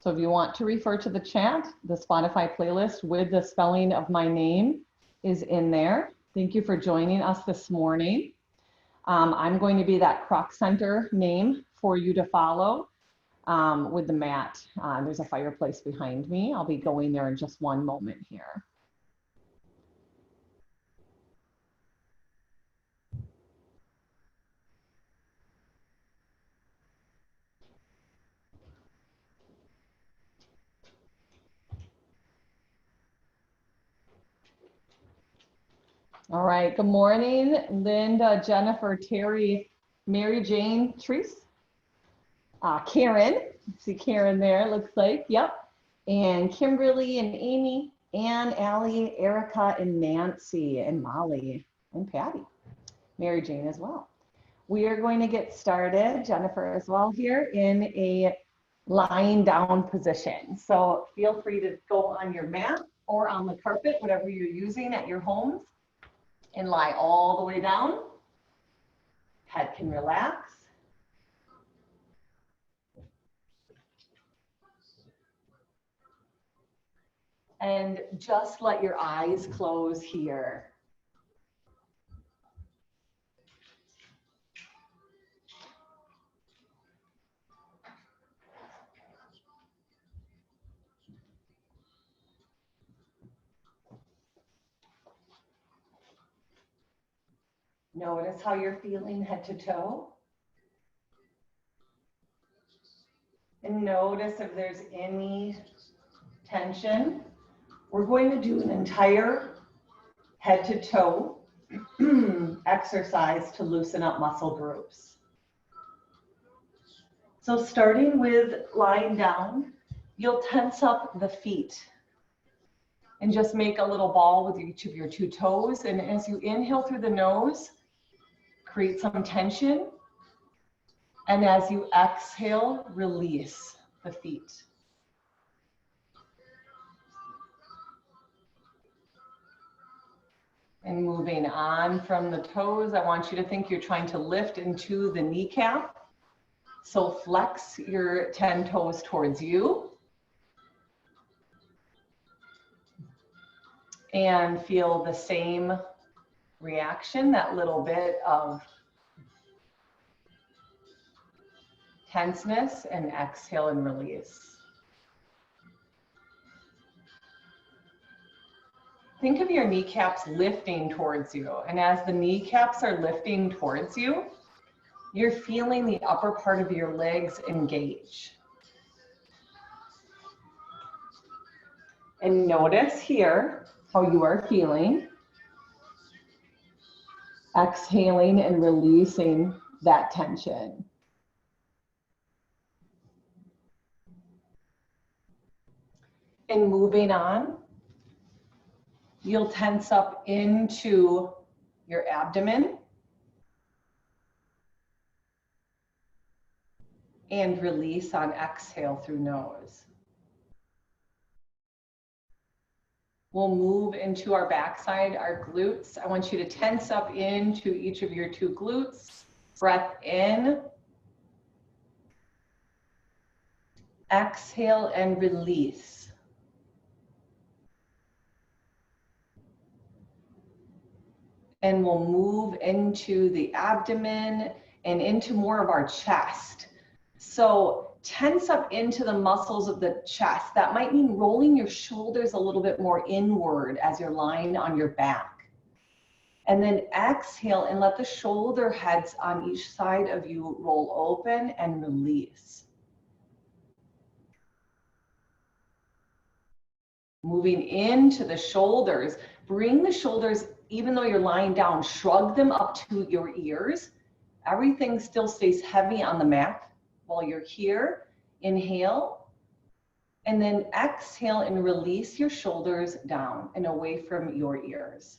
So if you want to refer to the chat, the Spotify playlist with the spelling of my name is in there. Thank you for joining us this morning. I'm going to be that Kroc Center name for you to follow with the mat. There's a fireplace behind me. I'll be going there in just one moment here. All right, good morning, Linda, Jennifer, Terry, Mary Jane, Treese, Karen, see Karen there, looks like, yep, and Kimberly and Amy, Ann, Allie, Erica, and Nancy, and Molly, and Patty, Mary Jane as well. We are going to get started, Jennifer as well here, in a lying down position. So feel free to go on your mat or on the carpet, whatever you're using at your homes, and lie all the way down. Head can relax. And just let your eyes close here. Notice how you're feeling head to toe. And notice if there's any tension. We're going to do an entire head to toe exercise to loosen up muscle groups. So starting with lying down, you'll tense up the feet and just make a little ball with each of your two toes. And as you inhale through the nose, create some tension. And as you exhale, release the feet. And moving on from the toes, I want you to think you're trying to lift into the kneecap. So flex your 10 toes towards you. And feel the same reaction, that little bit of tenseness, and exhale and release. Think of your kneecaps lifting towards you. And as the kneecaps are lifting towards you, you're feeling the upper part of your legs engage. And notice here how you are feeling. Exhaling and releasing that tension. And moving on, you'll tense up into your abdomen and release on exhale through nose. We'll move into our backside, our glutes. I want you to tense up into each of your two glutes. Breath in. Exhale and release. And we'll move into the abdomen and into more of our chest. So tense up into the muscles of the chest. That might mean rolling your shoulders a little bit more inward as you're lying on your back. And then exhale and let the shoulder heads on each side of you roll open and release. Moving into the shoulders, bring the shoulders, even though you're lying down, shrug them up to your ears. Everything still stays heavy on the mat while you're here. Inhale, and then exhale and release your shoulders down and away from your ears.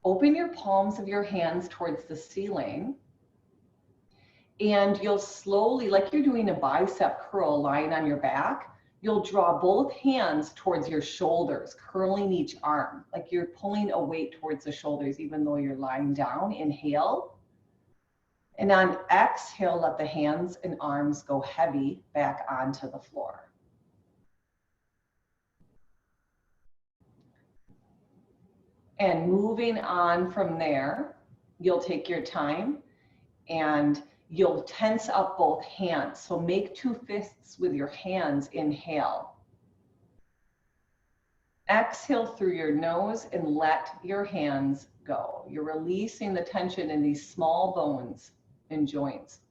Open your palms of your hands towards the ceiling. And you'll slowly, like you're doing a bicep curl lying on your back, you'll draw both hands towards your shoulders, curling each arm, like you're pulling a weight towards the shoulders, even though you're lying down. Inhale. And on exhale, let the hands and arms go heavy back onto the floor. And moving on from there, you'll take your time and you'll tense up both hands. So make 2 fists with your hands, inhale. Exhale through your nose and let your hands go. You're releasing the tension in these small bones and joints.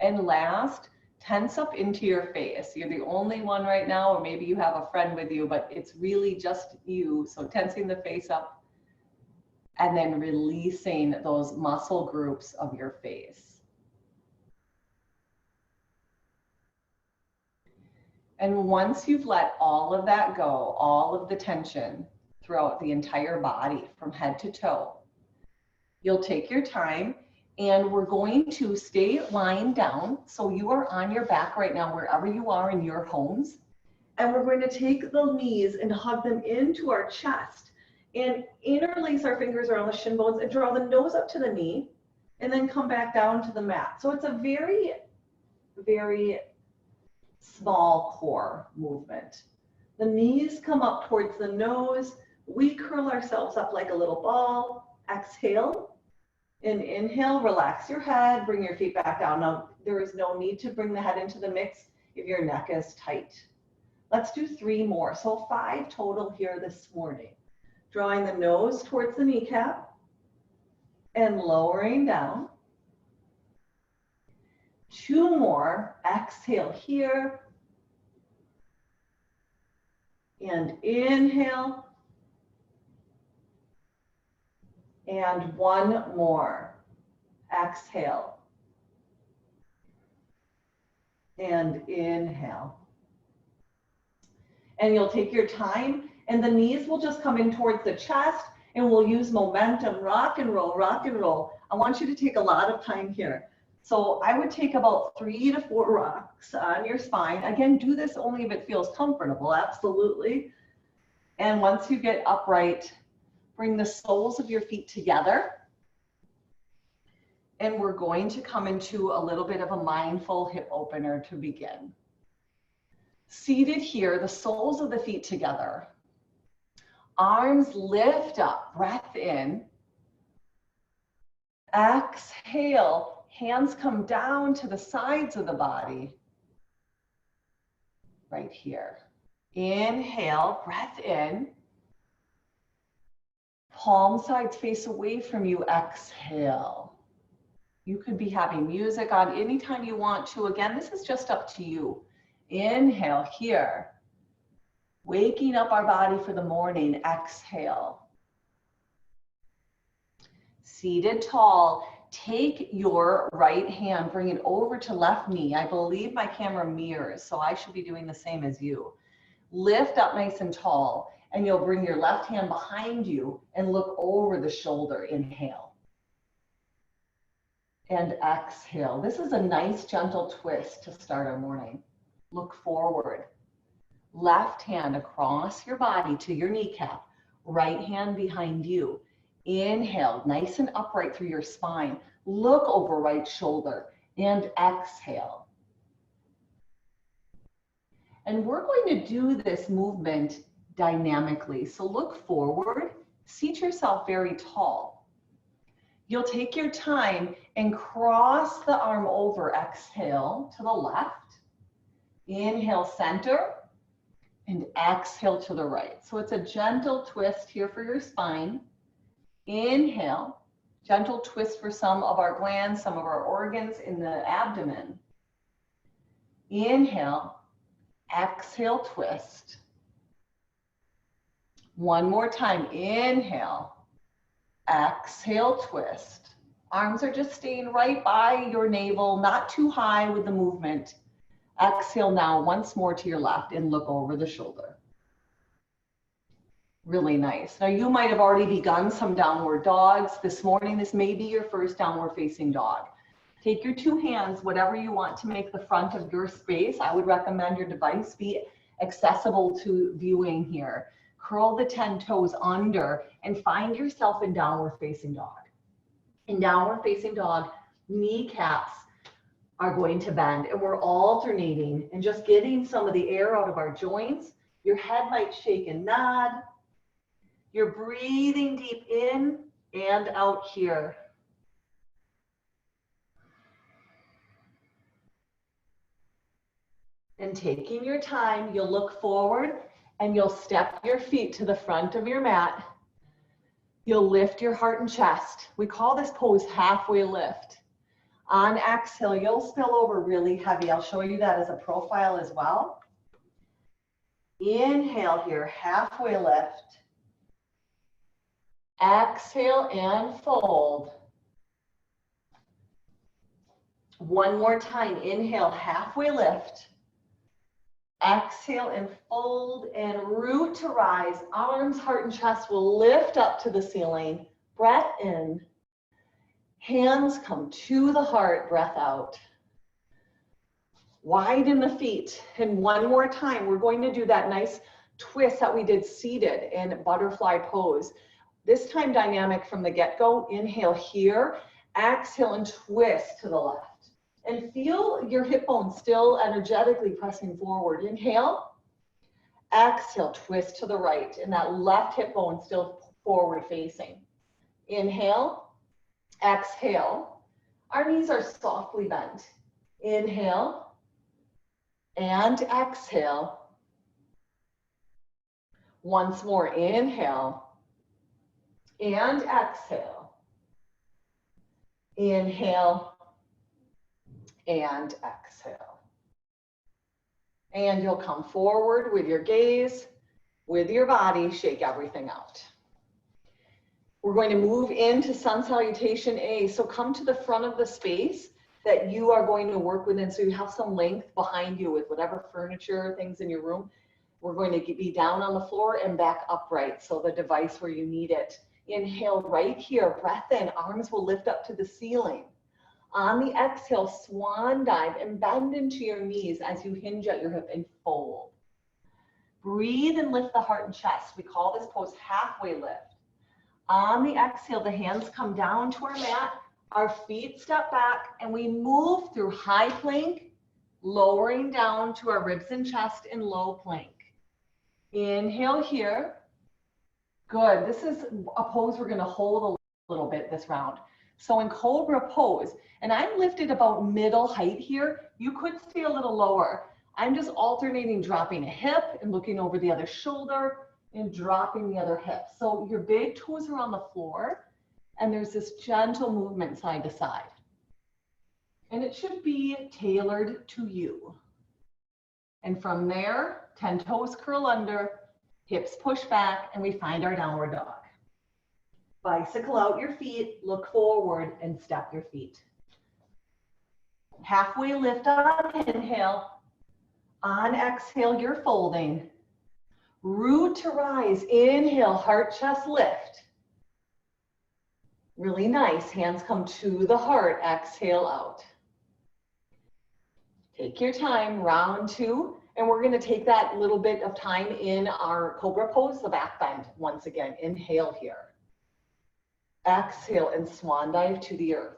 And last, tense up into your face. You're the only one right now, or maybe you have a friend with you, but it's really just you. So tensing the face up and then releasing those muscle groups of your face. And once you've let all of that go, all of the tension throughout the entire body from head to toe, you'll take your time and we're going to stay lying down. So you are on your back right now, wherever you are in your homes. And we're going to take the knees and hug them into our chest and interlace our fingers around the shin bones and draw the nose up to the knee and then come back down to the mat. So it's a very, very small core movement. The knees come up towards the nose. We curl ourselves up like a little ball. Exhale and inhale, relax your head, bring your feet back down. Now, there is no need to bring the head into the mix if your neck is tight. Let's do 3 more. So 5 total here this morning. Drawing the nose towards the kneecap and lowering down. 2 more. Exhale here. And inhale. And 1 more. Exhale. And inhale. And you'll take your time, and the knees will just come in towards the chest, and we'll use momentum, rock and roll, rock and roll. I want you to take a lot of time here. So I would take about 3 to 4 rocks on your spine. Again, do this only if it feels comfortable, absolutely. And once you get upright, bring the soles of your feet together. And we're going to come into a little bit of a mindful hip opener to begin. Seated here, the soles of the feet together. Arms lift up, breath in. Exhale, hands come down to the sides of the body. Right here. Inhale, breath in. Palm sides face away from you, exhale. You could be having music on anytime you want to. Again, this is just up to you. Inhale here. Waking up our body for the morning, exhale. Seated tall, take your right hand, bring it over to left knee. I believe my camera mirrors, so I should be doing the same as you. Lift up nice and tall, and you'll bring your left hand behind you and look over the shoulder. Inhale. And exhale. This is a nice gentle twist to start our morning. Look forward. Left hand across your body to your kneecap. Right hand behind you. Inhale, nice and upright through your spine. Look over right shoulder and exhale. And we're going to do this movement dynamically. So look forward, seat yourself very tall. You'll take your time and cross the arm over. Exhale to the left. Inhale, center, and exhale to the right. So it's a gentle twist here for your spine. Inhale, gentle twist for some of our glands, some of our organs in the abdomen. Inhale, exhale, twist. One more time. Inhale, exhale, twist. Arms are just staying right by your navel, not too high with the movement. Exhale now once more to your left and look over the shoulder. Really nice. Now you might have already begun some downward dogs. This morning, this may be your first downward facing dog. Take your 2 hands, whatever you want to make the front of your space. I would recommend your device be accessible to viewing here. Curl the 10 toes under and find yourself in downward facing dog. In downward facing dog, kneecaps are going to bend, and we're alternating and just getting some of the air out of our joints. Your head might shake and nod. You're breathing deep in and out here. And taking your time, you'll look forward and you'll step your feet to the front of your mat. You'll lift your heart and chest. We call this pose halfway lift. On exhale, you'll spill over really heavy. I'll show you that as a profile as well. Inhale here, halfway lift. Exhale and fold. One more time, inhale, halfway lift. Exhale and fold and root to rise. Arms, heart, and chest will lift up to the ceiling. Breath in. Hands come to the heart, breath out. Widen the feet. And one more time, we're going to do that nice twist that we did seated in butterfly pose. This time dynamic from the get-go. Inhale here, exhale and twist to the left. And feel your hip bones still energetically pressing forward. Inhale, exhale, twist to the right. And that left hip bone still forward facing. Inhale, exhale. Our knees are softly bent. Inhale and exhale. Once more, inhale and exhale. Inhale and exhale. And you'll come forward with your gaze, with your body, shake everything out. We're going to move into sun salutation A. So come to the front of the space that you are going to work within. So you have some length behind you with whatever furniture, things in your room. We're going to be down on the floor and back upright. So the device where you need it. Inhale right here, breath in, arms will lift up to the ceiling. On the exhale, swan dive and bend into your knees as you hinge at your hip and fold. Breathe and lift the heart and chest. We call this pose halfway lift. On the exhale, the hands come down to our mat, our feet step back, and we move through high plank, lowering down to our ribs and chest in low plank. Inhale here. Good. This is a pose we're going to hold a little bit this round. So in cobra pose, and I'm lifted about middle height here, you could stay a little lower. I'm just alternating, dropping a hip and looking over the other shoulder and dropping the other hip. So your big toes are on the floor and there's this gentle movement side to side. And it should be tailored to you. And from there, 10 toes curl under, hips push back, and we find our downward dog. Bicycle out your feet, look forward, and step your feet. Halfway lift on inhale. On exhale, you're folding. Root to rise. Inhale, heart, chest, lift. Really nice. Hands come to the heart. Exhale out. Take your time, round two. And we're going to take that little bit of time in our cobra pose, the back bend. Once again, inhale here. Exhale and swan dive to the earth.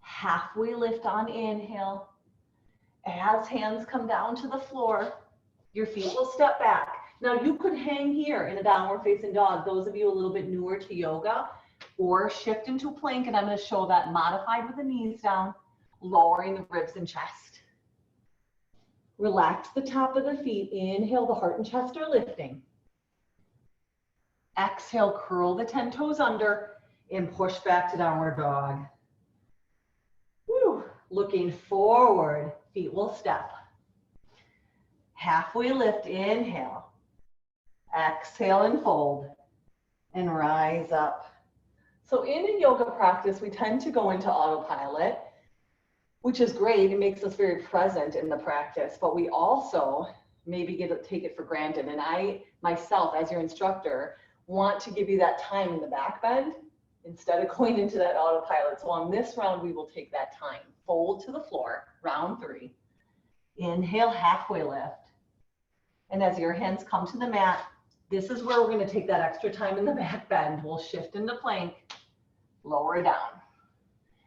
Halfway lift on inhale. As hands come down to the floor, your feet will step back. Now you could hang here in a downward facing dog, those of you a little bit newer to yoga, or shift into plank, and I'm going to show that modified with the knees down, lowering the ribs and chest. Relax the top of the feet. Inhale, the heart and chest are lifting. Exhale, curl the 10 toes under and push back to downward dog. Woo. Looking forward, feet will step. Halfway lift, inhale. Exhale and fold and rise up. So in a yoga practice, we tend to go into autopilot, which is great. It makes us very present in the practice, but we also maybe take it for granted. And I, myself, as your instructor, want to give you that time in the back bend instead of going into that autopilot. So on this round, we will take that time. Fold to the floor, round three. Inhale, halfway lift. And as your hands come to the mat, this is where we're going to take that extra time in the back bend. We'll shift into plank. lower down.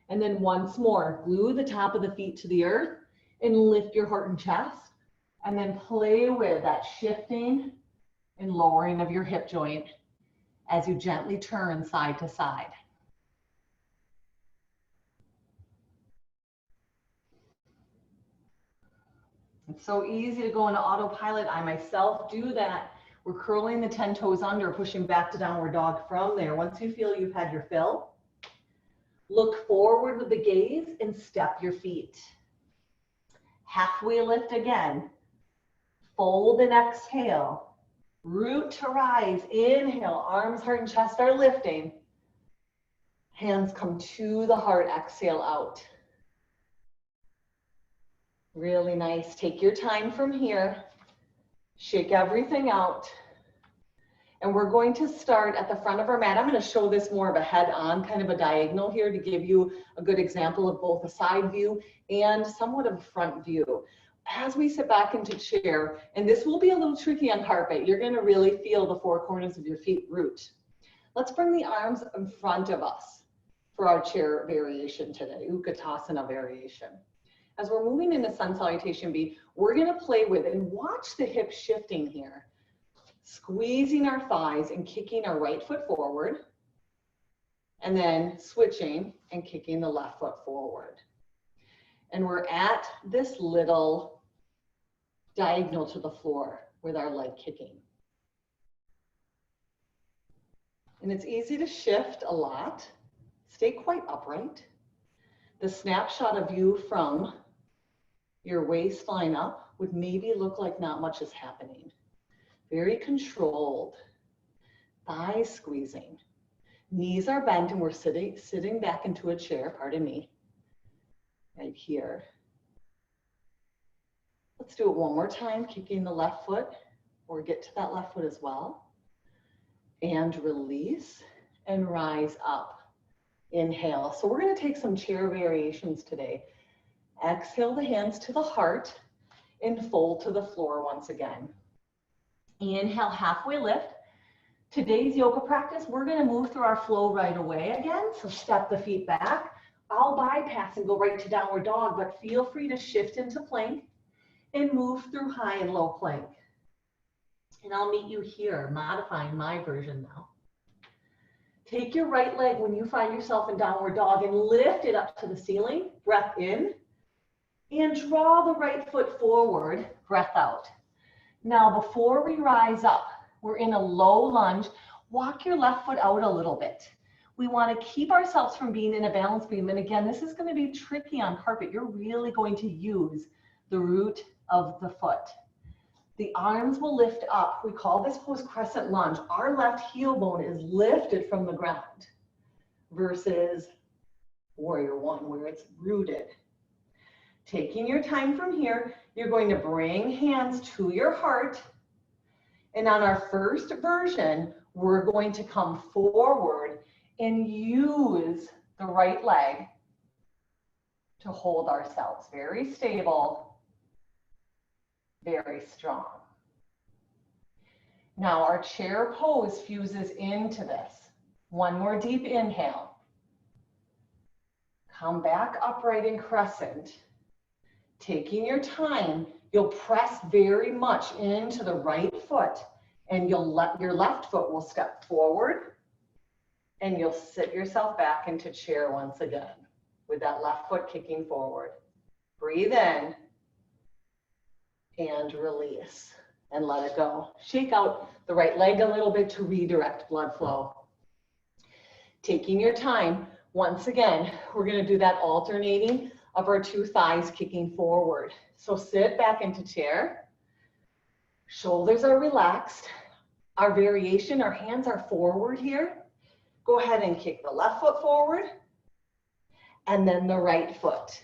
And then once more, glue the top of the feet to the earth and lift your heart and chest. And then play with that shifting and lowering of your hip joint as you gently turn side to side. It's so easy to go into autopilot. I myself do that. We're curling the 10 toes under, pushing back to downward dog from there. Once you feel you've had your fill, look forward with the gaze and step your feet. Halfway lift again. Fold and exhale. Root to rise. Inhale, arms, heart, and chest are lifting. Hands come to the heart. Exhale out. Really nice. Take your time from here. Shake everything out. And we're going to start at the front of our mat. I'm going to show this more of a head-on, kind of a diagonal here to give you a good example of both a side view and somewhat of a front view. As we sit back into chair, and this will be a little tricky on carpet, you're going to really feel the four corners of your feet root. Let's bring the arms in front of us for our chair variation today, Utkatasana variation. As we're moving into Sun Salutation B, we're going to play with and watch the hips shifting here. Squeezing our thighs and kicking our right foot forward, and then switching and kicking the left foot forward. And we're at this little diagonal to the floor with our leg kicking. And it's easy to shift a lot. Stay quite upright. The snapshot of you from your waistline up would maybe look like not much is happening. Very controlled. Thighs squeezing. Knees are bent and we're sitting back into a chair, pardon me, right here. Let's do it one more time, kicking the left foot, or get to that left foot as well. And release and rise up. Inhale. So we're going to take some chair variations today. Exhale the hands to the heart and fold to the floor once again. Inhale, halfway lift. Today's yoga practice, we're going to move through our flow right away again. So step the feet back. I'll bypass and go right to downward dog, but feel free to shift into plank and move through high and low plank. And I'll meet you here, modifying my version now. Take your right leg when you find yourself in downward dog and lift it up to the ceiling. Breath in and draw the right foot forward, breath out. Now, before we rise up, we're in a low lunge. Walk your left foot out a little bit. We want to keep ourselves from being in a balance beam. And again, this is going to be tricky on carpet. You're really going to use the root of the foot. The arms will lift up. We call this pose crescent lunge. Our left heel bone is lifted from the ground versus warrior one, where it's rooted. Taking your time from here, you're going to bring hands to your heart. And on our first version, we're going to come forward and use the right leg to hold ourselves. Very stable, very strong. Now our chair pose fuses into this. One more deep inhale. Come back upright in crescent. Taking your time, you'll press very much into the right foot and your left foot will step forward and you'll sit yourself back into chair once again with that left foot kicking forward. Breathe in and release and let it go. Shake out the right leg a little bit to redirect blood flow. Taking your time, once again, we're going to do that alternating of our two thighs kicking forward. So sit back into chair. Shoulders are relaxed. Our variation, our hands are forward here. Go ahead and kick the left foot forward and then the right foot.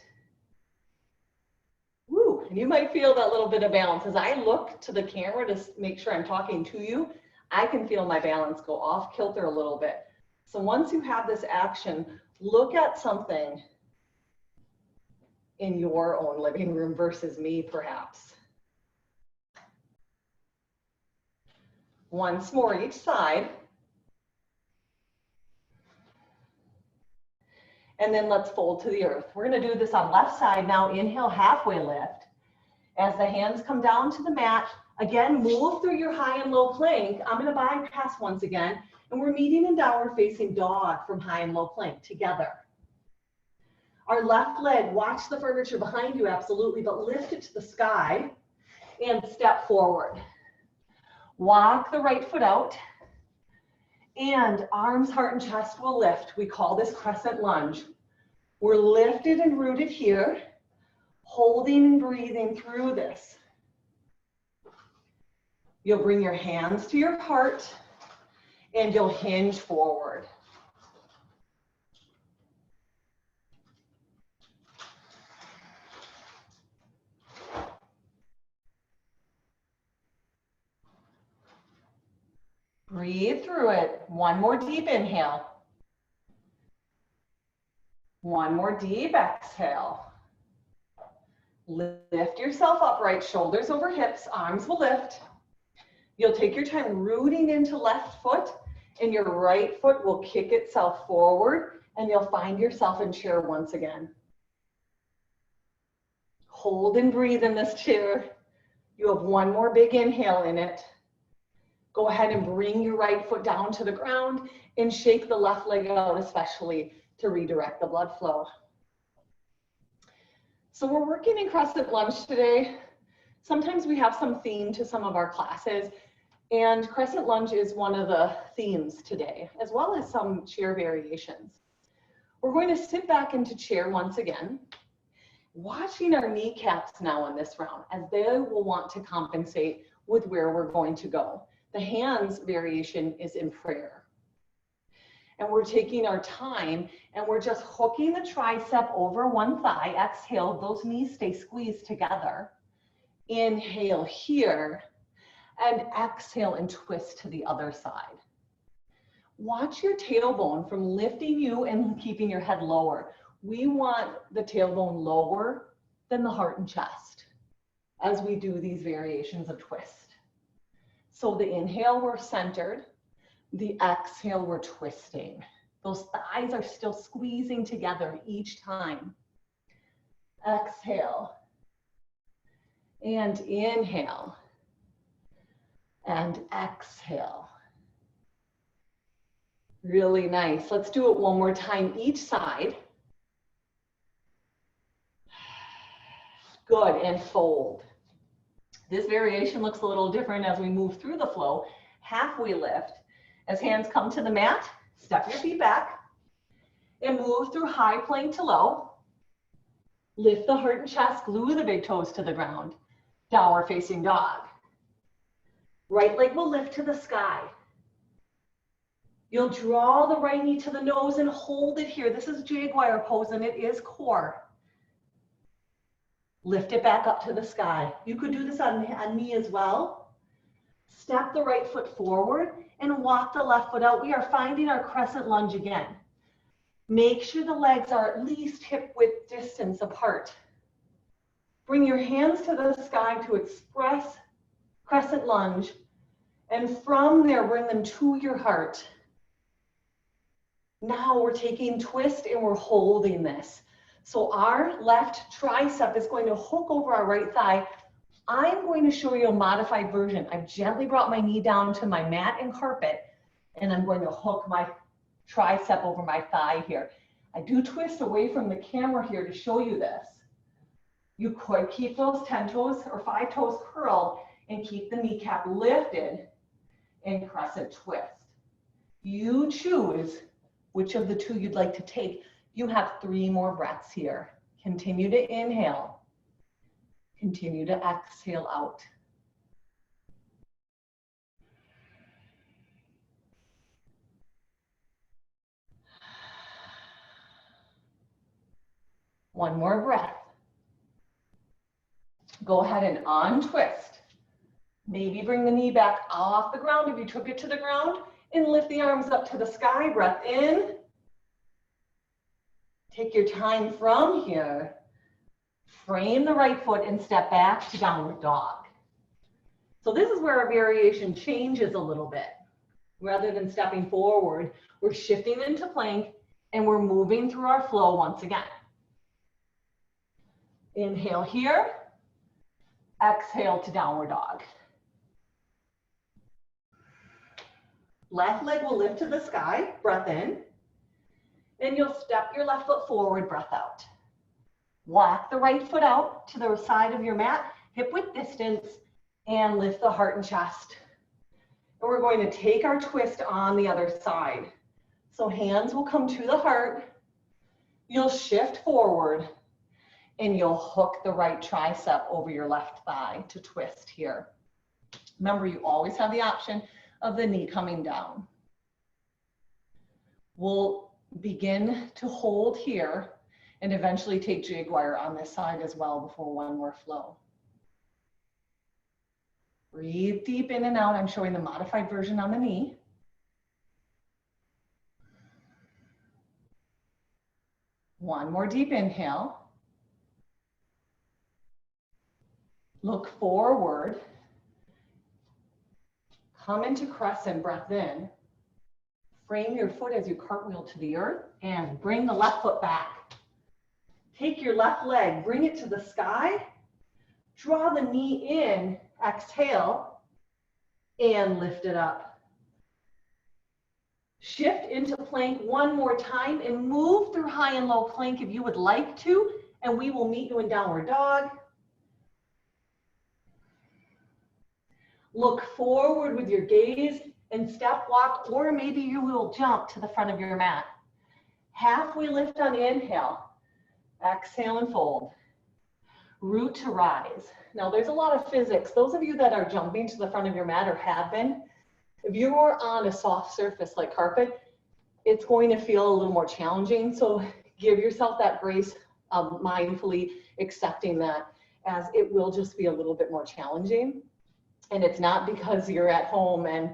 Woo, and you might feel that little bit of balance. As I look to the camera to make sure I'm talking to you, I can feel my balance go off kilter a little bit. So once you have this action, look at something in your own living room versus me, perhaps. Once more each side. And then let's fold to the earth. We're gonna do this on left side now. Inhale, halfway lift. As the hands come down to the mat, again, move through your high and low plank. I'm gonna bypass once again, and we're meeting in downward facing dog from high and low plank together. Our left leg, watch the furniture behind you, absolutely, but lift it to the sky and step forward. Walk the right foot out, and arms, heart, and chest will lift. We call this crescent lunge. We're lifted and rooted here, holding and breathing through this. You'll bring your hands to your heart, and you'll hinge forward. Breathe through it. One more deep inhale. One more deep exhale. Lift yourself upright, shoulders over hips, arms will lift. You'll take your time rooting into left foot, and your right foot will kick itself forward, and you'll find yourself in chair once again. Hold and breathe in this chair. You have one more big inhale in it. Go ahead and bring your right foot down to the ground and shake the left leg out, especially to redirect the blood flow. So we're working in crescent lunge today. Sometimes we have some theme to some of our classes, and crescent lunge is one of the themes today, as well as some chair variations. We're going to sit back into chair once again, watching our kneecaps now in this round, as they will want to compensate with where we're going to go. The hands variation is in prayer. And we're taking our time and we're just hooking the tricep over one thigh. Exhale, those knees stay squeezed together. Inhale here, and exhale and twist to the other side. Watch your tailbone from lifting you and keeping your head lower. We want the tailbone lower than the heart and chest as we do these variations of twist. So the inhale, we're centered. The exhale, we're twisting. Those thighs are still squeezing together each time. Exhale. And inhale. And exhale. Really nice. Let's do it one more time each side. Good, and fold. This variation looks a little different as we move through the flow. Halfway lift. As hands come to the mat, step your feet back and move through high plank to low. Lift the heart and chest, glue the big toes to the ground. Downward facing dog. Right leg will lift to the sky. You'll draw the right knee to the nose and hold it here. This is jaguar pose and it is core. Lift it back up to the sky. You could do this on knee as well. Step the right foot forward and walk the left foot out. We are finding our crescent lunge again. Make sure the legs are at least hip width distance apart. Bring your hands to the sky to express crescent lunge. And from there, bring them to your heart. Now we're taking twist and we're holding this. So our left tricep is going to hook over our right thigh. I'm going to show you a modified version. I've gently brought my knee down to my mat and carpet, and I'm going to hook my tricep over my thigh here. I do twist away from the camera here to show you this. You could keep those 10 toes or 5 toes curled and keep the kneecap lifted and crescent twist. You choose which of the two you'd like to take. You have 3 more breaths here. Continue to inhale. Continue to exhale out. One more breath. Go ahead and untwist. Maybe bring the knee back off the ground if you took it to the ground, and lift the arms up to the sky. Breath in. Take your time from here. Frame the right foot and step back to downward dog. So this is where our variation changes a little bit. Rather than stepping forward, we're shifting into plank And we're moving through our flow once again. Inhale here. Exhale to downward dog. Left leg will lift to the sky, breath in. And you'll step your left foot forward, breath out. Walk the right foot out to the side of your mat, hip width distance, and lift the heart and chest. And we're going to take our twist on the other side. So hands will come to the heart. You'll shift forward and you'll hook the right tricep over your left thigh to twist here. Remember, you always have the option of the knee coming down. We'll begin to hold here and eventually take Jaguar on this side as well before one more flow. Breathe deep in and out. I'm showing the modified version on the knee. One more deep inhale. Look forward. Come into crescent, breath in. Frame your foot as you cartwheel to the earth and bring the left foot back. Take your left leg, bring it to the sky. Draw the knee in, exhale, and lift it up. Shift into plank one more time and move through high and low plank if you would like to, and we will meet you in downward dog. Look forward with your gaze and step walk, or maybe you will jump to the front of your mat. Halfway lift on inhale. Exhale and fold. Root to rise. Now there's a lot of physics. Those of you that are jumping to the front of your mat or have been, if you are on a soft surface like carpet, it's going to feel a little more challenging. So give yourself that grace of mindfully accepting that, as it will just be a little bit more challenging. And it's not because you're at home and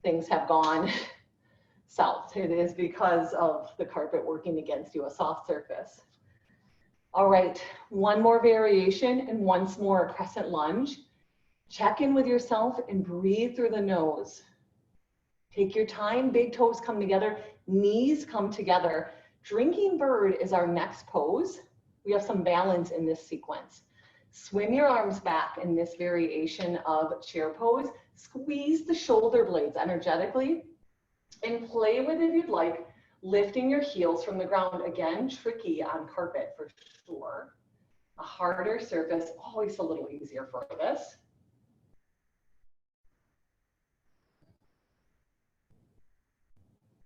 things have gone south. It is because of the carpet working against you, a soft surface. All right, one more variation and once more a crescent lunge. Check in with yourself and breathe through the nose. Take your time, big toes come together, knees come together. Drinking bird is our next pose. We have some balance in this sequence. Swim your arms back in this variation of chair pose. Squeeze the shoulder blades energetically and play with it if you'd like, lifting your heels from the ground. Again, tricky on carpet for sure. A harder surface, always a little easier for this.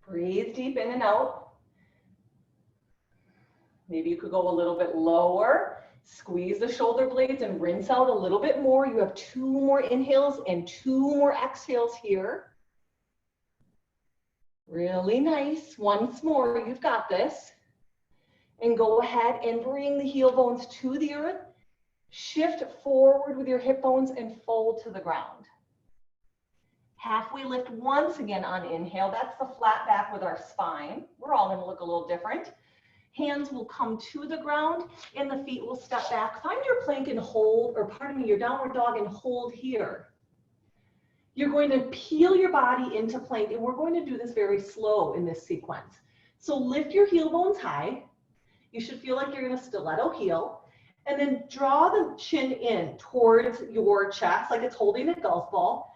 Breathe deep in and out. Maybe you could go a little bit lower. Squeeze the shoulder blades and rinse out a little bit more. You have 2 more inhales and 2 more exhales here. Really nice. Once more, you've got this. And go ahead and bring the heel bones to the earth. Shift forward with your hip bones and fold to the ground. Halfway lift once again on inhale. That's the flat back with our spine. We're all going to look a little different. Hands will come to the ground and the feet will step back. Find your plank and hold, or pardon me, your downward dog and hold here. You're going to peel your body into plank, and we're going to do this very slow in this sequence. So lift your heel bones high. You should feel like you're going to stiletto heel, and then draw the chin in towards your chest like it's holding a golf ball.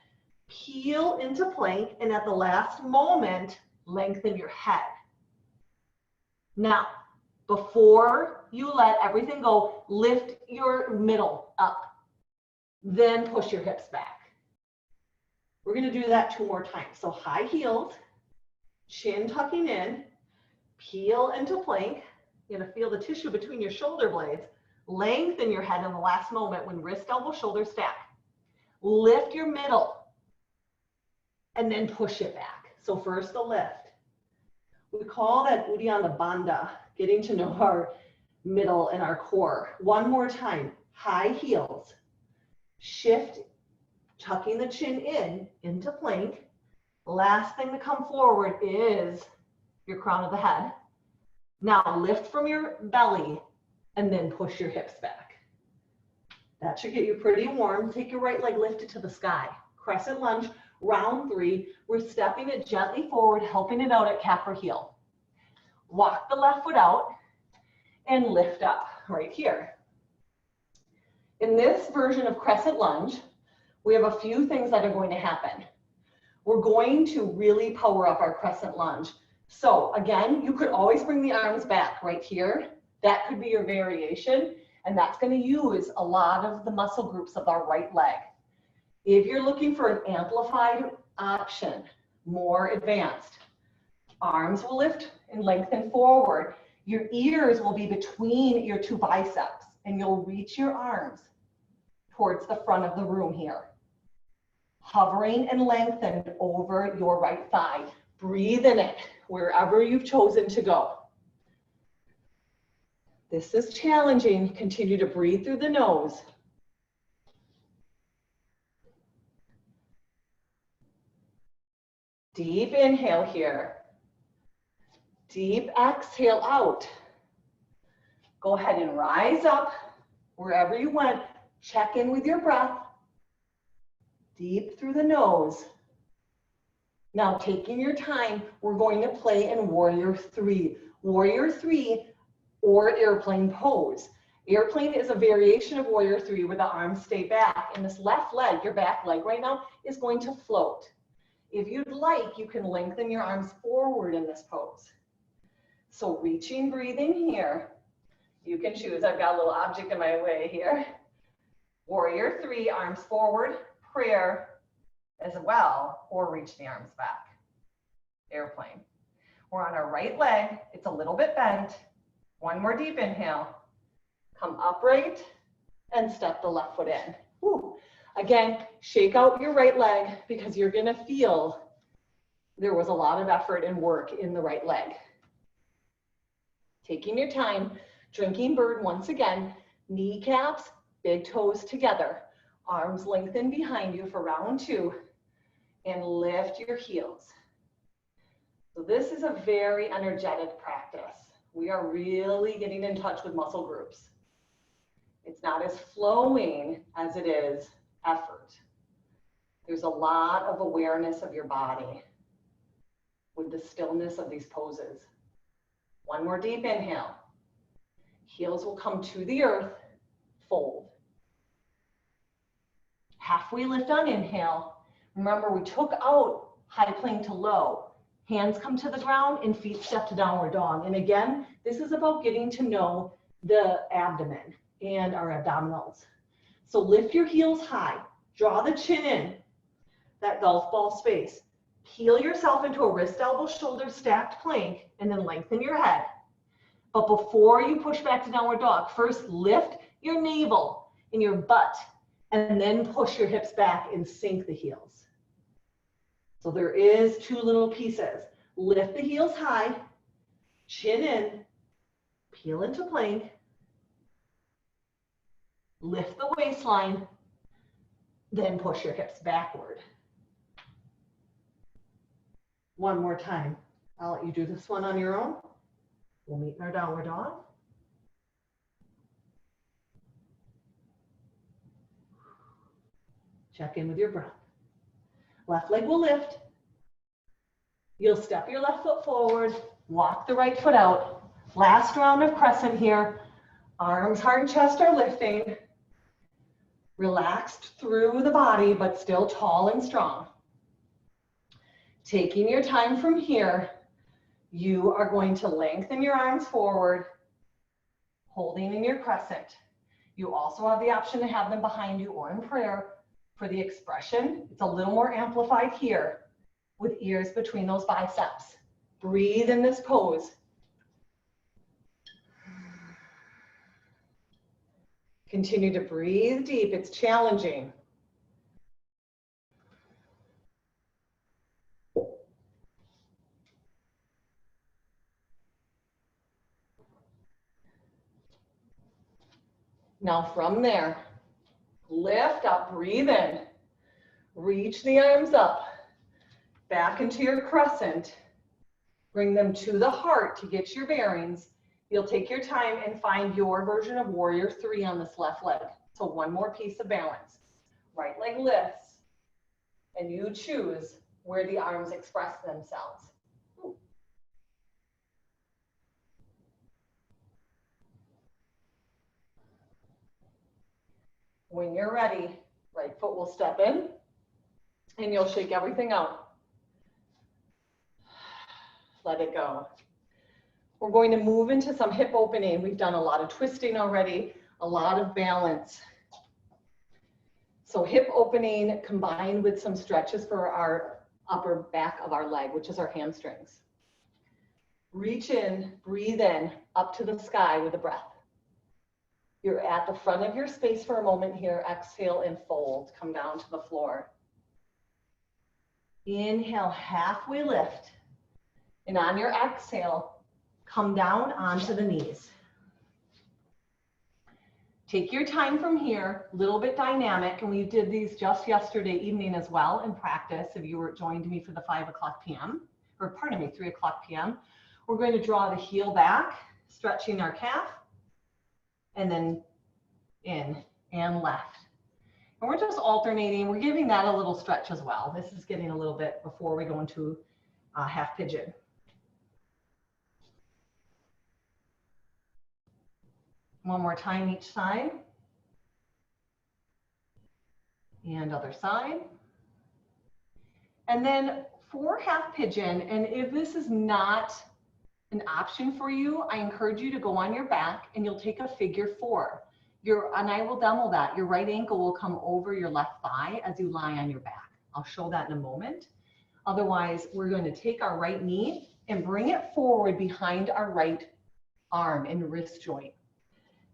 Peel into plank, and at the last moment, lengthen your head. Now, before you let everything go, lift your middle up, then push your hips back. We're going to do that 2 more times. So high heels, chin tucking in, peel into plank. You're going to feel the tissue between your shoulder blades. Lengthen your head in the last moment when wrist, elbow, shoulder stack. Lift your middle and then push it back. So first the lift. We call that Uddiyana Bandha, getting to know our middle and our core. One more time, high heels, shift, tucking the chin in, into plank. Last thing to come forward is your crown of the head. Now lift from your belly and then push your hips back. That should get you pretty warm. Take your right leg, lift it to the sky. Crescent lunge, round 3. We're stepping it gently forward, helping it out at calf or heel. Walk the left foot out and lift up right here. In this version of crescent lunge, we have a few things that are going to happen. We're going to really power up our crescent lunge. So again, you could always bring the arms back right here. That could be your variation, and that's going to use a lot of the muscle groups of our right leg. If you're looking for an amplified option, more advanced, arms will lift and lengthen forward. Your ears will be between your two biceps, and you'll reach your arms towards the front of the room here. Hovering and lengthened over your right thigh. Breathe in it wherever you've chosen to go. This is challenging. Continue to breathe through the nose. Deep inhale here. Deep exhale out. Go ahead and rise up wherever you went. Check in with your breath. Deep through the nose. Now, taking your time, we're going to play in Warrior 3. Warrior 3 or airplane pose. Airplane is a variation of Warrior 3 where the arms stay back, and this left leg, your back leg right now, is going to float. If you'd like, you can lengthen your arms forward in this pose. So reaching, breathing here. You can choose. I've got a little object in my way here. Warrior 3, arms forward, prayer as well, or reach the arms back. Airplane. We're on our right leg. It's a little bit bent. One more deep inhale. Come upright and step the left foot in. Woo. Again, shake out your right leg because you're going to feel there was a lot of effort and work in the right leg. Taking your time, drinking bird once again, kneecaps, big toes together, arms lengthen behind you for round 2, and lift your heels. So this is a very energetic practice. We are really getting in touch with muscle groups. It's not as flowing as it is effort. There's a lot of awareness of your body with the stillness of these poses. One more deep inhale. Heels will come to the earth, fold. Halfway lift on inhale. Remember, we took out high plank to low. Hands come to the ground and feet step to downward dog. And again, this is about getting to know the abdomen and our abdominals. So lift your heels high, draw the chin in, that golf ball space. Peel yourself into a wrist, elbow, shoulder stacked plank, and then lengthen your head. But before you push back to downward dog, first lift your navel and your butt, and then push your hips back and sink the heels. So there is 2 little pieces. Lift the heels high, chin in, peel into plank, lift the waistline, then push your hips backward. One more time. I'll let you do this one on your own. We'll meet in our downward dog. Check in with your breath. Left leg will lift. You'll step your left foot forward, walk the right foot out. Last round of crescent here. Arms, heart, and chest are lifting. Relaxed through the body, but still tall and strong. Taking your time from here, you are going to lengthen your arms forward, holding in your crescent. You also have the option to have them behind you or in prayer. For the expression, it's a little more amplified here with ears between those biceps. Breathe in this pose. Continue to breathe deep. It's challenging. Now from there, lift up, breathe in, reach the arms up, back into your crescent, bring them to the heart to get your bearings. You'll take your time and find your version of Warrior 3 on this left leg. So one more piece of balance. Right leg lifts, and you choose where the arms express themselves. When you're ready, right foot will step in and you'll shake everything out. Let it go. We're going to move into some hip opening. We've done a lot of twisting already, a lot of balance. So hip opening combined with some stretches for our upper back of our leg, which is our hamstrings. Reach in, breathe in, up to the sky with a breath. You're at the front of your space for a moment here. Exhale and fold. Come down to the floor. Inhale, halfway lift. And on your exhale, come down onto the knees. Take your time from here, a little bit dynamic, and we did these just yesterday evening as well in practice. If you were joined me for the 5 o'clock p.m., or pardon me, 3 o'clock p.m., we're going to draw the heel back, stretching our calf, and then in and left. And we're just alternating. We're giving that a little stretch as well. This is getting a little bit before we go into half pigeon. One more time each side. And other side. And then for half pigeon, and if this is not an option for you, I encourage you to go on your back and you'll take a figure 4. And I will demo that. Your right ankle will come over your left thigh as you lie on your back. I'll show that in a moment. Otherwise, we're going to take our right knee and bring it forward behind our right arm and wrist joint.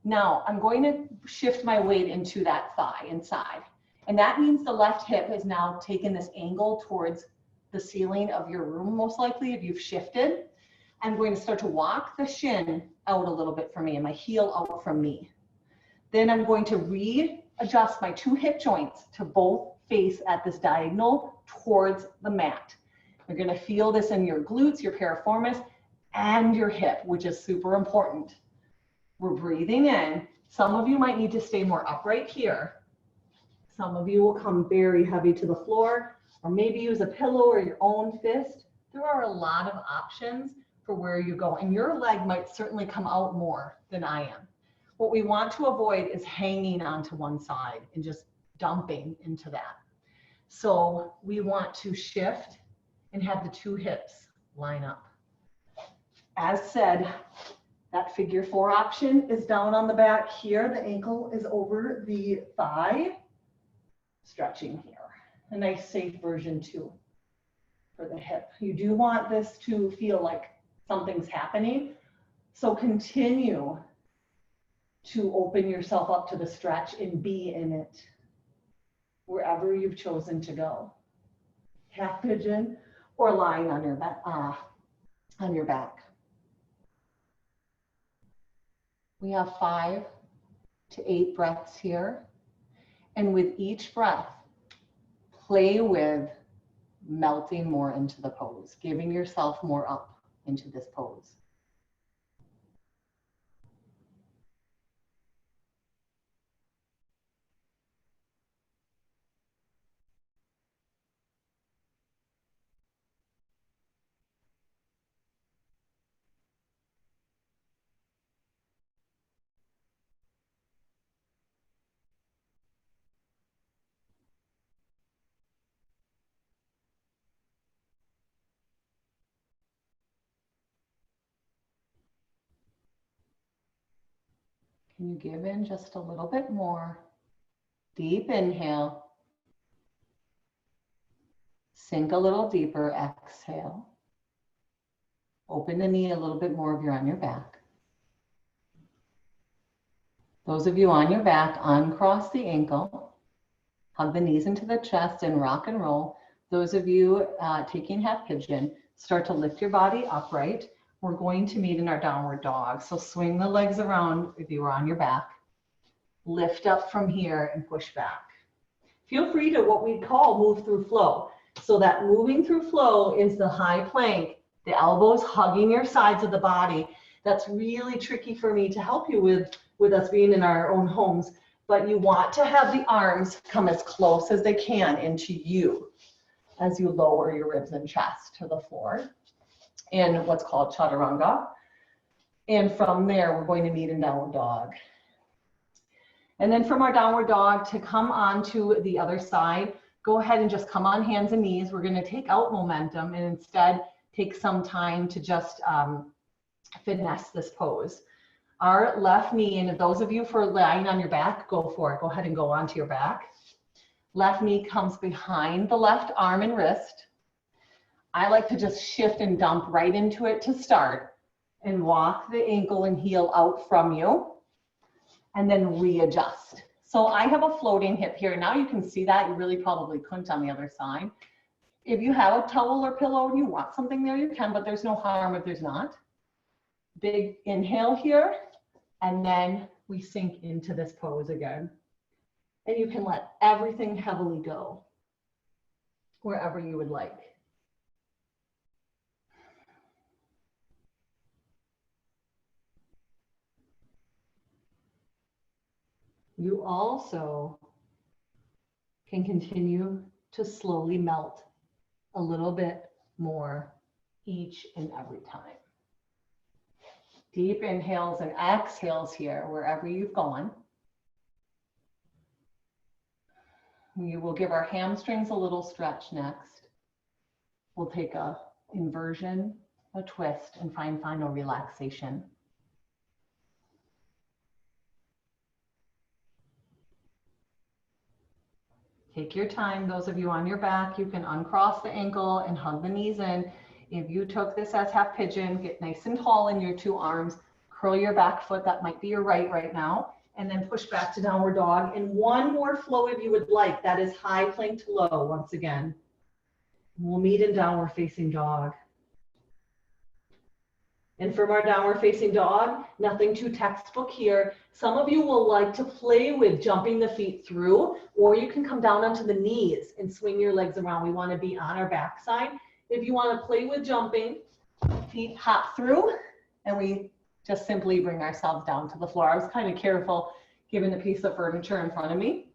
Now, I'm going to shift my weight into that thigh inside. And that means the left hip has now taken this angle towards the ceiling of your room, most likely, if you've shifted. I'm going to start to walk the shin out a little bit from me and my heel out from me. Then I'm going to readjust my 2 hip joints to both face at this diagonal towards the mat. You're going to feel this in your glutes, your piriformis, and your hip, which is super important. We're breathing in. Some of you might need to stay more upright here. Some of you will come very heavy to the floor, or maybe use a pillow or your own fist. There are a lot of options for where you go, and your leg might certainly come out more than I am. What we want to avoid is hanging onto one side and just dumping into that. So we want to shift and have the 2 hips line up. As said, that figure 4 option is down on the back here. The ankle is over the thigh. Stretching here. A nice safe version too for the hip. You do want this to feel like something's happening. So continue to open yourself up to the stretch and be in it wherever you've chosen to go. Half pigeon or lying on your back. We have 5 to 8 breaths here. And with each breath, play with melting more into the pose, giving yourself more up into this pose. Can you give in just a little bit more? Deep inhale. Sink a little deeper, exhale. Open the knee a little bit more if you're on your back. Those of you on your back, uncross the ankle. Hug the knees into the chest and rock and roll. Those of you taking half pigeon, start to lift your body upright. We're going to meet in our downward dog. So swing the legs around if you are on your back. Lift up from here and push back. Feel free to what we call move through flow. So that moving through flow is the high plank, the elbows hugging your sides of the body. That's really tricky for me to help you with us being in our own homes. But you want to have the arms come as close as they can into you as you lower your ribs and chest to the floor in what's called chaturanga. And from there, we're going to meet in downward dog. And then from our downward dog to come onto the other side, go ahead and just come on hands and knees. We're gonna take out momentum and instead take some time to just finesse this pose. Our left knee, and those of you for lying on your back, go for it. Go ahead and go onto your back. Left knee comes behind the left arm and wrist. I like to just shift and dump right into it to start and walk the ankle and heel out from you and then readjust. So I have a floating hip here. Now you can see that. You really probably couldn't on the other side. If you have a towel or pillow and you want something there, you can, but there's no harm if there's not. Big inhale here, and then we sink into this pose again. And you can let everything heavily go wherever you would like. You also can continue to slowly melt a little bit more each and every time. Deep inhales and exhales here, wherever you've gone. We will give our hamstrings a little stretch next. We'll take a inversion, a twist, and find final relaxation. Take your time. Those of you on your back, you can uncross the ankle and hug the knees in. If you took this as half pigeon, get nice and tall in your two arms, curl your back foot, that might be your right now, and then push back to downward dog. And one more flow if you would like, that is high plank to low once again. We'll meet in downward facing dog. And from our downward facing dog, nothing too textbook here. Some of you will like to play with jumping the feet through, or you can come down onto the knees and swing your legs around. We want to be on our backside. If you want to play with jumping, feet hop through, and we just simply bring ourselves down to the floor. I was kind of careful given the piece of furniture in front of me.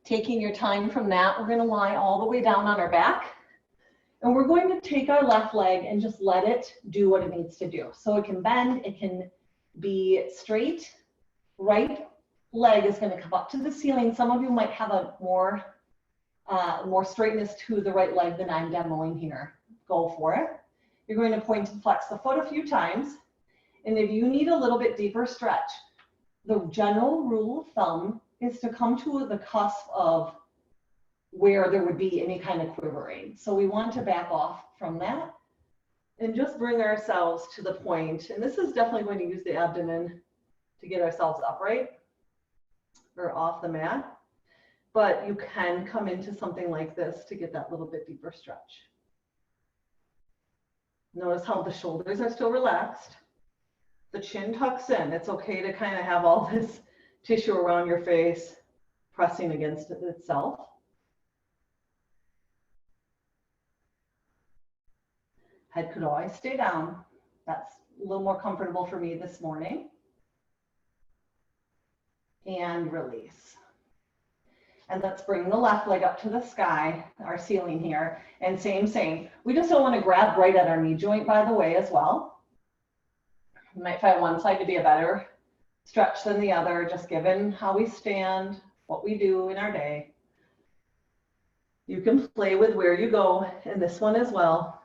Taking your time from that, we're going to lie all the way down on our back. And we're going to take our left leg and just let it do what it needs to do. So it can bend, it can be straight. Right leg is going to come up to the ceiling. Some of you might have a more straightness to the right leg than I'm demoing here. Go for it. You're going to point and flex the foot a few times. And if you need a little bit deeper stretch, the general rule of thumb is to come to the cusp of where there would be any kind of quivering. So we want to back off from that and just bring ourselves to the point. And this is definitely going to use the abdomen to get ourselves upright or off the mat. But you can come into something like this to get that little bit deeper stretch. Notice how the shoulders are still relaxed. The chin tucks in. It's okay to kind of have all this tissue around your face pressing against itself. Head could always stay down. That's a little more comfortable for me this morning. And release. And let's bring the left leg up to the sky, our ceiling here. And same. We just don't want to grab right at our knee joint, by the way, as well. You might find one side to be a better stretch than the other, just given how we stand, what we do in our day. You can play with where you go in this one as well.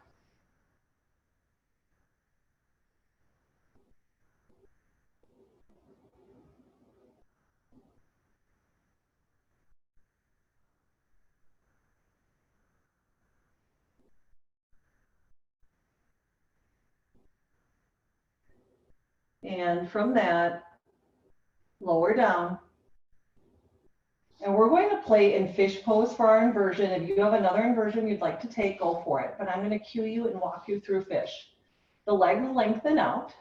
And from that, lower down. And we're going to play in fish pose for our inversion. If you have another inversion you'd like to take, go for it. But I'm going to cue you and walk you through fish. The legs lengthen out.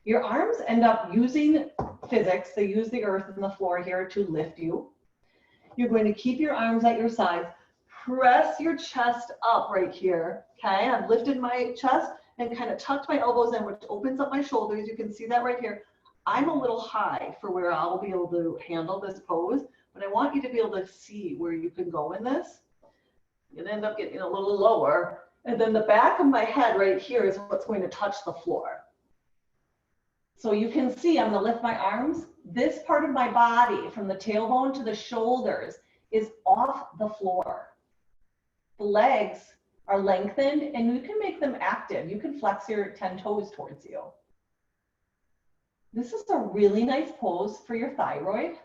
Your arms end up using physics. They use the earth and the floor here to lift you. You're going to keep your arms at your sides. Press your chest up right here. Okay, I've lifted my chest and kind of tucked my elbows in, which opens up my shoulders. You can see that right here. I'm a little high for where I'll be able to handle this pose, but I want you to be able to see where you can go in this. You'll end up getting a little lower. And then the back of my head right here is what's going to touch the floor. So you can see, I'm gonna lift my arms. This part of my body, from the tailbone to the shoulders, is off the floor. The legs are lengthened, and you can make them active. You can flex your 10 toes towards you. This is a really nice pose for your thyroid.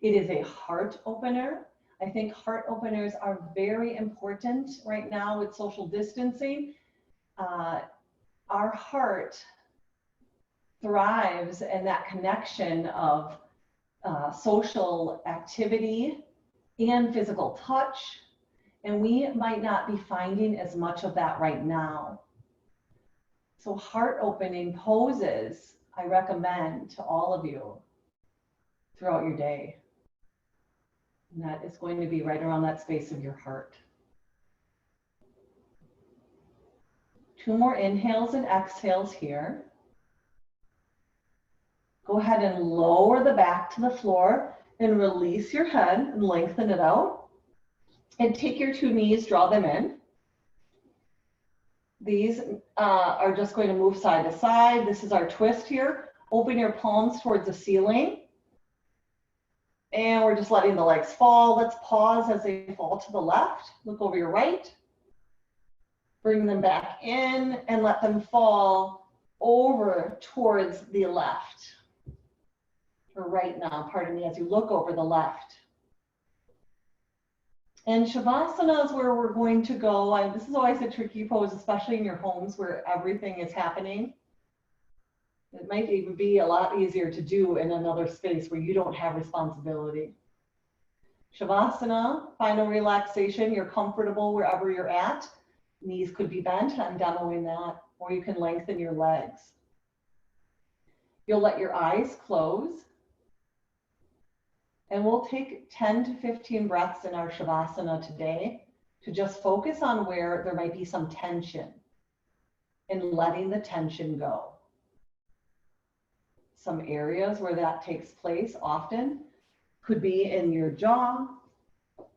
It is a heart opener. I think heart openers are very important right now with social distancing. Our heart thrives in that connection of social activity and physical touch. And we might not be finding as much of that right now. So heart opening poses, I recommend to all of you throughout your day. And that is going to be right around that space of your heart. 2 more inhales and exhales here. Go ahead and lower the back to the floor and release your head and lengthen it out. And take your 2 knees, draw them in. These are just going to move side to side. This is our twist here. Open your palms towards the ceiling. And we're just letting the legs fall. Let's pause as they fall to the left. Look over your right. Bring them back in and let them fall over towards the left. Or right now, pardon me, as you look over the left. And Shavasana is where we're going to go. This is always a tricky pose, especially in your homes where everything is happening. It might even be a lot easier to do in another space where you don't have responsibility. Shavasana, final relaxation. You're comfortable wherever you're at. Knees could be bent. I'm demoing that. Or you can lengthen your legs. You'll let your eyes close. And we'll take 10 to 15 breaths in our Shavasana today to just focus on where there might be some tension and letting the tension go. Some areas where that takes place often could be in your jaw.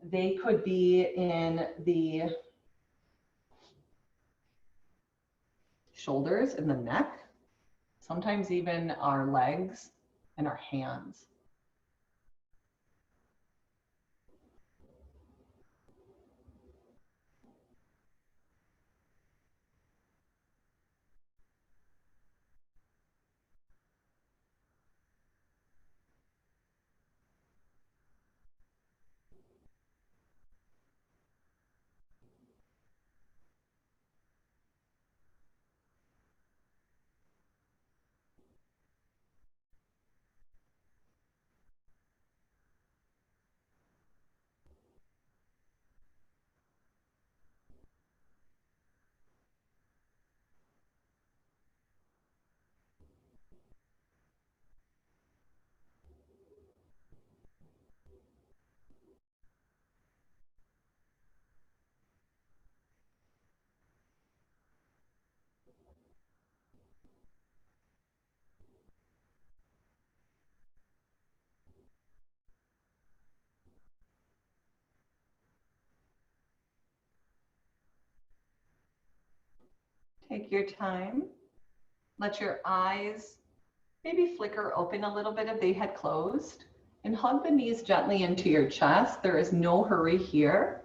They could be in the shoulders and the neck, sometimes even our legs and our hands. Take your time. Let your eyes maybe flicker open a little bit if they had closed, and hug the knees gently into your chest. There is no hurry here.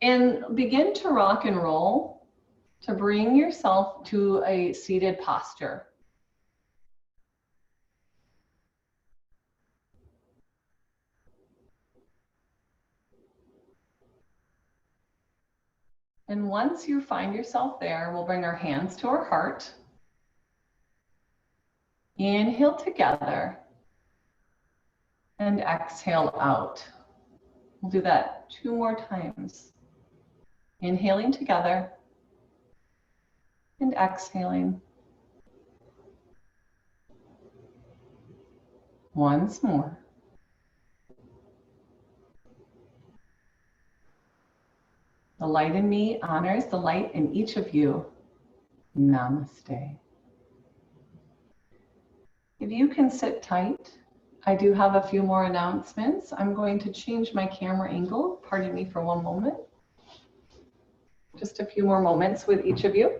And begin to rock and roll to bring yourself to a seated posture. And once you find yourself there, we'll bring our hands to our heart. Inhale together and exhale out. We'll do that 2 more times. Inhaling together and exhaling. Once more. The light in me honors the light in each of you. Namaste. If you can sit tight, I do have a few more announcements. I'm going to change my camera angle. Pardon me for one moment. Just a few more moments with each of you.